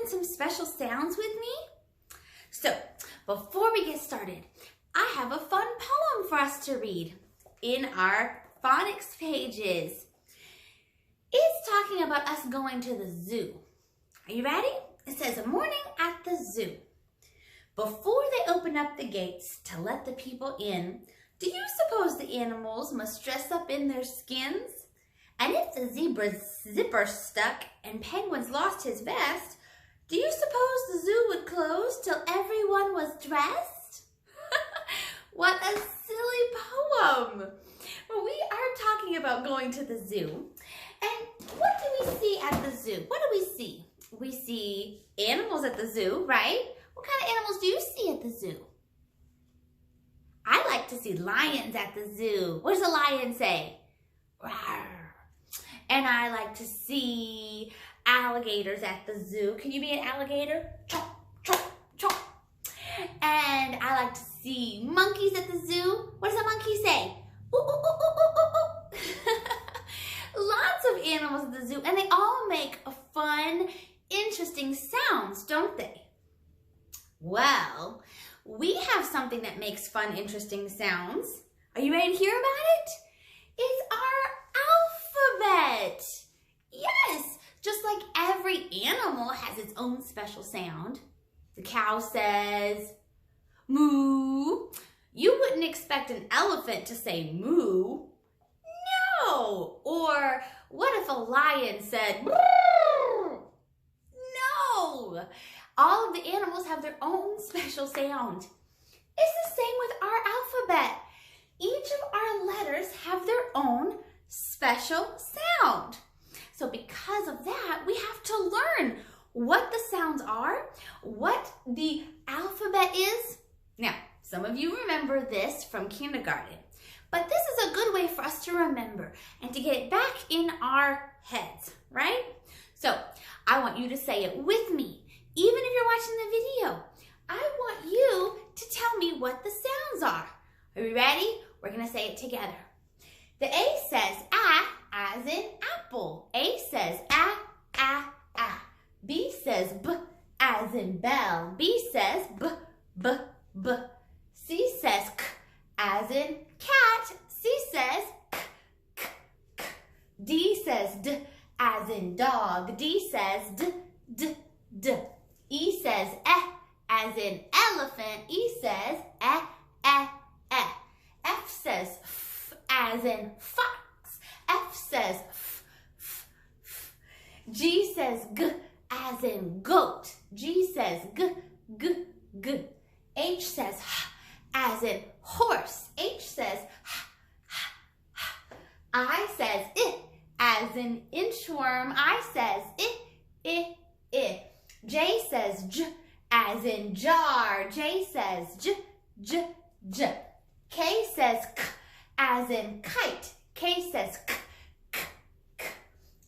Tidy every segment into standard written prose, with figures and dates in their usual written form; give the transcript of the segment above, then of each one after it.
learn some special sounds with me? So, before we get started, I have a fun poem for us to read in our phonics pages. It's talking about us going to the zoo. Are you ready? It says, a morning at the zoo. Before they open up the gates to let the people in, do you suppose the animals must dress up in their skins? And if the zebra's zipper stuck and penguins lost his vest, do you suppose the zoo would close till everyone was dressed? What a silly poem! Well, we are talking about going to the zoo. And what do we see at the zoo? What do we see? We see animals at the zoo, right? What kind of animals do you see at the zoo? I like to see lions at the zoo. What does a lion say? Rawr. And I like to see alligators at the zoo. Can you be an alligator? Chomp, chomp, chomp. And I like to see monkeys at the zoo. What does a monkey say? Ooh, ooh, ooh, ooh, ooh, ooh. Lots of animals at the zoo, and they all make fun, interesting sounds, don't they? Well, we have something that makes fun, interesting sounds. Are you ready to hear about it? It's our alphabet. Yes, just like every animal has its own special sound. The cow says, moo. You wouldn't expect an elephant to say moo. No. Or what if a lion said, brrr? No. All of the animals have their own special sound. It's the same with our alphabet. Each of our letters have their own special sound. So because of that, we have to learn what the sounds are, what the alphabet is. Now, some of you remember this from kindergarten, but this is a good way for us to remember and to get it back in our heads, right? So I want you to say it with me. Even if you're watching the video, I want you to tell me what the sounds are. Are you ready? We're going to say it together. The A says ah, as in apple. A says ah, ah, ah. B says b, as in bell. B says b, b, b. C says k, as in cat. C says k, k, k. D says d, as in dog. D says d, d, d. E says eh, as in elephant. E says eh, eh, eh. F says f, as in fox. F says f, f, f. G says g, as in goat. G says g, g, g. H says h, as in horse. H says h, h, h. I says I, as in inchworm. I says I, I. J says j, as in jar. J says j, j, j. K says k, as in kite. K says k, k, k.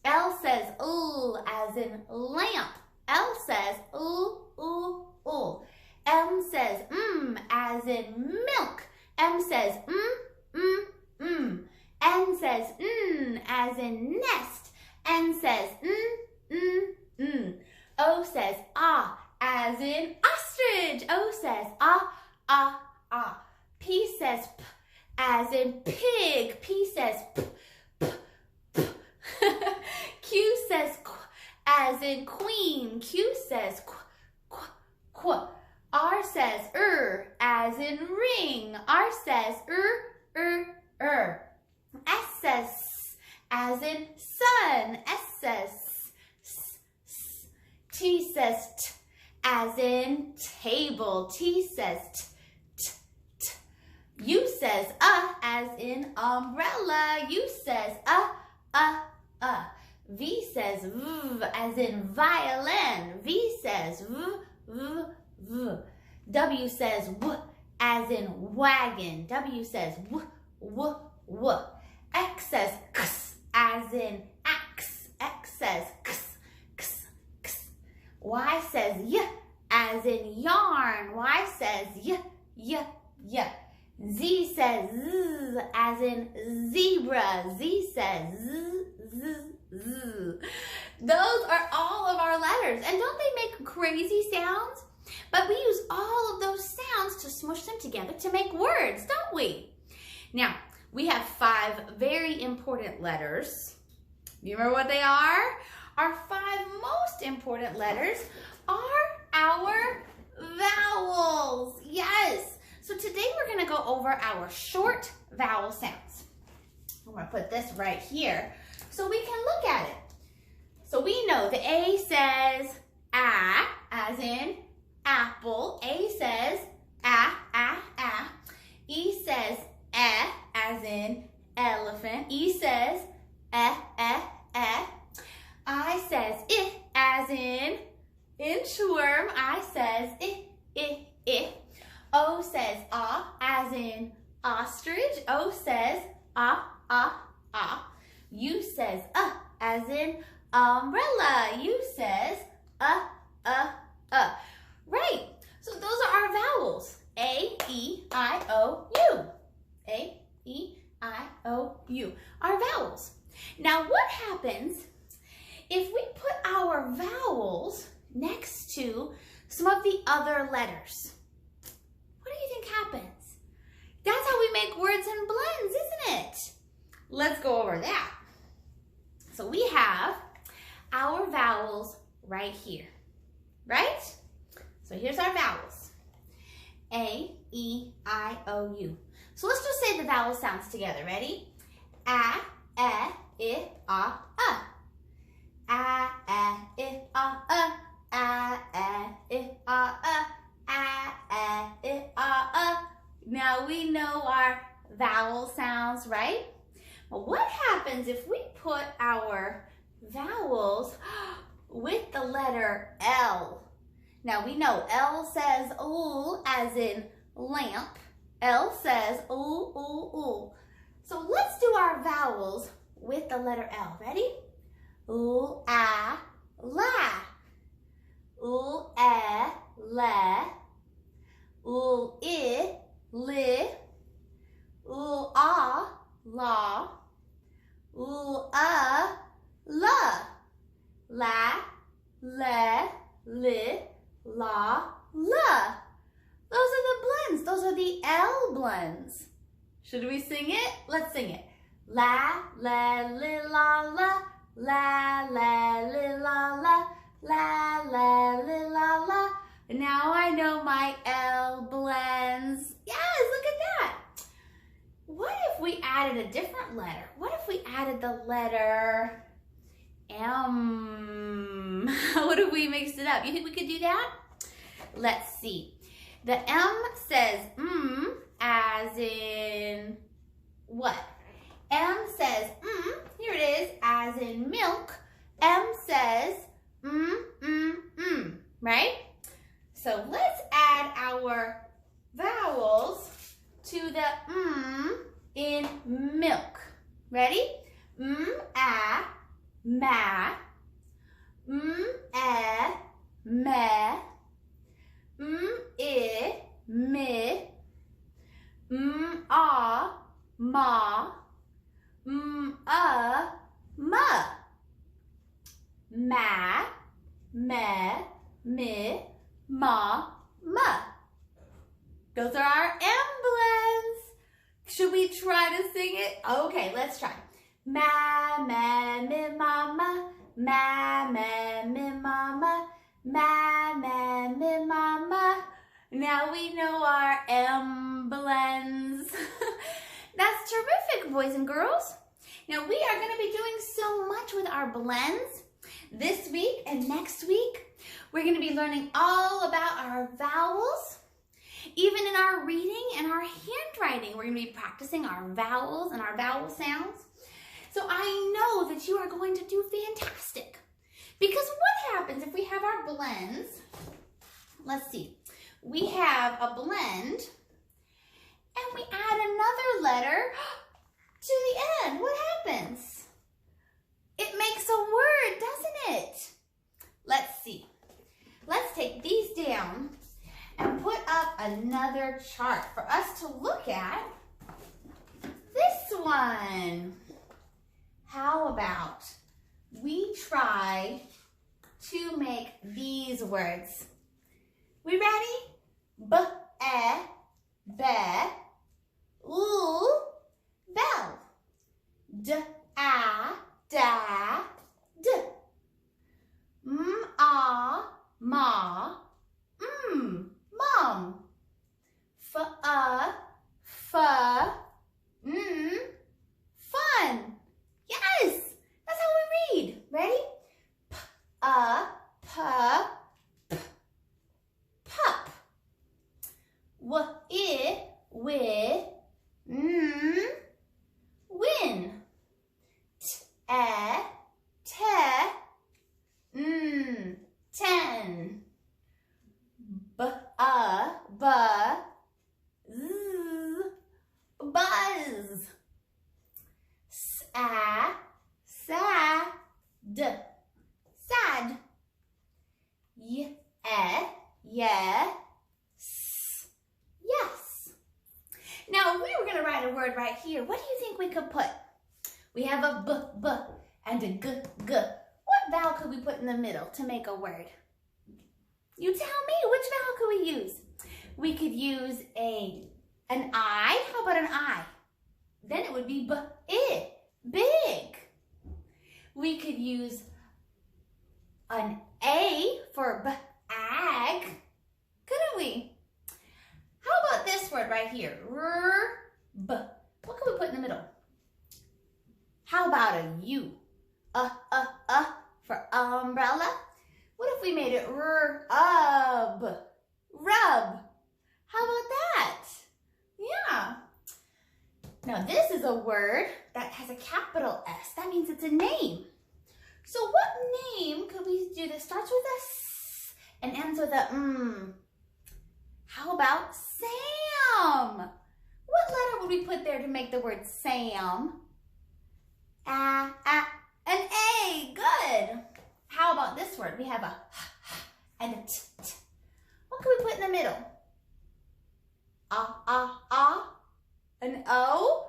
L says l, as in lamp. L says l. M says as in milk. M says N says as in nest. N says O says ah, as in ostrich. O says ah. P says p, as in pig. P says p, p, p. Q says qu, as in queen. Q says qu, qu, qu. R says as in ring. R says S says s, as in sun. S says s, s. T says t, as in table. T says t, t, t. U says as in umbrella. U says V says v, as in violin. V says v. W says w, as in wagon. W says w. X says x, as in axe. X says x. Y says y, as in yarn. Y says y. Z says z, as in zebra. Z says z. Those are all of our letters. And don't they make crazy sounds, but we use all of those sounds to smush them together to make words, don't we? Now, we have 5 very important letters. You remember what they are? Our 5 most important letters are our vowels. Yes. So today we're going to go over our short vowel sounds. I'm going to put this right here so we can look at it. So we know the A says A, as in apple. A says A. E says E, as in elephant. E says E. I says I, as in inchworm. I says I. O says ah, as in ostrich. O says ah. U says as in umbrella. U says Right. So those are our vowels. A, E, I, O, U. A, E, I, O, U. Our vowels. Now what happens if we put our vowels next to some of the other letters? What do you think happens? That's how we make words and blends, isn't it? Let's go over that. So we have our vowels right here, right? So here's our vowels. A, E, I, O, U. So let's just say the vowel sounds together. Ready? A, I, A, A. A, I, A, A. A, I, A. Now we know our vowel sounds, right? Well, what happens if we put our vowels with the letter L? Now we know L says ooh, as in lamp. L says ooh, ooh, ooh. So let's do our vowels with the letter L. Ready? Ooh, ah, la. Ooh, le. Ooh, li. Ooh, la. Ooh, la. La, le, li, la, la. Those are the blends. Those are the L blends. Should we sing it? Let's sing it. La, la, li, la, la. La, la, li, la, la. La, la, li, la, la. Now I know my L blends. Yes, look at that. What if we added a different letter? What if we added the letter M? What if we mixed it up? You think we could do that? Let's see. The M says as in what? M says here it is, as in milk. M says right? So let's add our vowels to the in milk. Ready? A, ma. Me. I, mi. Ma. Ma. Ma, me, mi, ma. Those are our M blends. Should we try to sing it? Okay, let's try. Ma, mi, mama. Ma, mi, mama. Ma, mi, mama. Now we know our M blends. That's terrific, boys and girls. Now we are going to be doing so much with our blends this week and next week. We're going to be learning all about our vowels. Even in our reading and our handwriting, we're going to be practicing our vowels and our vowel sounds. So I know that you are going to do fantastic. Because what happens if we have our blends? Let's see. We have a blend and we add another letter to the end. What happens? It makes a word, doesn't it? Let's see. Let's take these down and put up another chart for us to look at. This one. How about we try to make these words. We ready? B-e, be, oo, bell. D-a, da, d. M-a, ma, mom. F-a, fa, fun. Yes, that's how we read. Ready? P, pup. W-I, wi, win. T-e, te, ten. B-a, ba, z, buzz. S-a, sad, sad. Y-e, yes. Now, if we were going to write a word right here, what do you think we could put? We have a b and a g. What vowel could we put in the middle to make a word? You tell me, which vowel could we use? We could use an I. How about an I? Then it would be b-I, big. We could use an A for bag, couldn't we? How about this word right here? R-b. What can we put in the middle? How about a U? For umbrella. What if we made it rub? Rub. How about that? Yeah. Now this is a word that has a capital S. That means it's a name. So what name could we do that starts with a S and ends with a M? How about Sam? What letter would we put there to make the word Sam? An A, good. How about this word? We have a H and a T. What can we put in the middle? An O,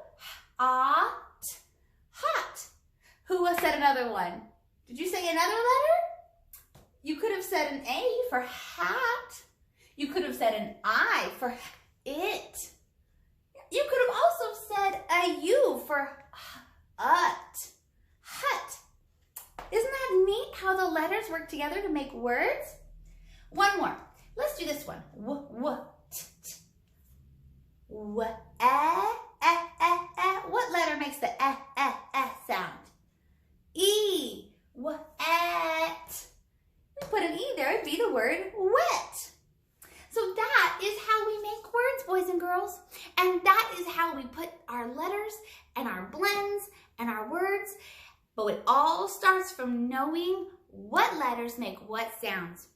hot, hot. Who said another one? Did you say another letter? You could have said an A for hat. You could have said an I for it. You could have also said a U for hut. Hut. Isn't that neat how the letters work together to make words? One more. Let's do this one. What letter makes the sound? E. Wet. We put an E there, it'd be the word wet. So that is how we make words, boys and girls. And that is how we put our letters and our blends and our words. But it all starts from knowing what letters make what sounds.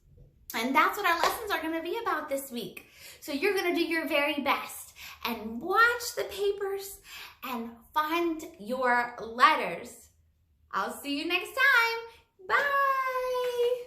And that's what our lessons are going to be about this week. So you're going to do your very best and watch the papers and find your letters. I'll see you next time. Bye.